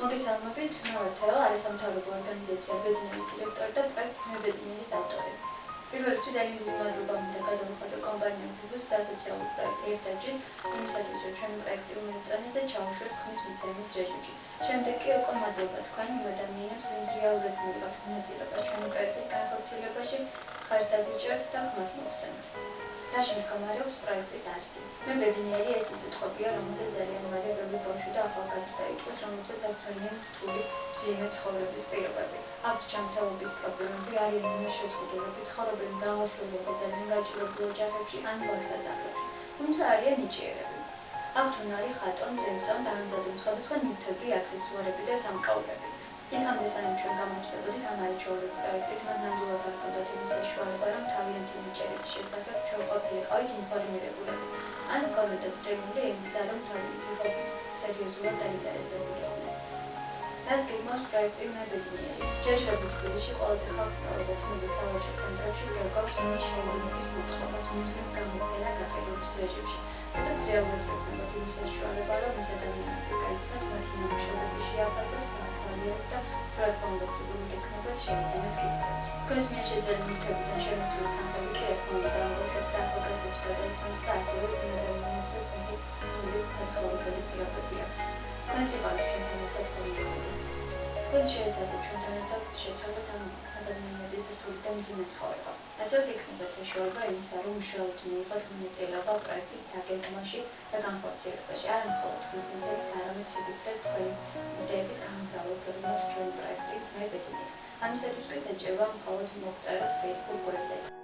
მოგესალმებით, მოვარდაო არასამთავრობო ორგანიზაცია ბედნიერის დირექტორი და პროექტ ბედნიერის ავტორი. პირველ რიგში ძალიან მადლობა მინდა გადავუხადო კომპანიამ ფიბოს და სოციალური პროექტი ერთადჯის იმისათვის, რომ ჩვენი პროექტი უმოწონეს და ჩაუშვეს ხმის მიცემის რეჟიმში. შემდეგ კი უკვე მადლობა თქვენ იმ ადამიანებს, ვინც რეალურად მივიღოთ მონაწილეობას ჩვენი პროექტის განხორციელებაში, ხარჯს დაგიჭერთ და ხმას მოგცემთ. Dașin cămarăuți proiectul arsti. Noi bedinierii este sitcopia rămâne de la mare de băușă de afacari de aici, să nu se țățănim tuli ține țhorăbis pe răbăbe. Abți ce-am tăubis probleme, că are nu și scuturăbis țhorăbim da o șuie de lângăciul blogea și ani băștă zagrăși. Cum să are nici ele. Abtunari haton zemțon da am zadum țhorăbis că nităbi accesoare de sam caulăbi. Din am desanăm ce am început să mai cioră proiectul, mă n-am durat al contatului să șoară, baram tavian tine și să fac ce o copie, ai din formire bună. An comitet ce nu le exarum tavian tine seriozul talitareze bună. Dacă mă proiectul mai bine, ce și răbut și o de fapt o de să ne sau ce centru și că au și nici nu ne bismuț, că să nu ne cam pe la ca pe loc să și. Pentru că eu văd că mă tim să șoară, baram să dăm pe care să mă tim și o de și a pasat და პროექტონდასული ტექნიკად შეიძინეთ. Când mi-aș de întrebări și am spus că am făcut telefonul, dar am văzut că a făcut studenții în stație, ori până de un să fie sulit pe țară de pirapătia. Când se va duce în internet cu lucruri. Când și ați aduce în internet și ați avut adamine de sătul de mizine țară. Așa tehnică se șorba în sarum și altuni, că dumnezeu la va practic, dacă e cum și dacă am făcut că și am făcut că sunt de care am început de am să duc să ceva în căut Facebook-ul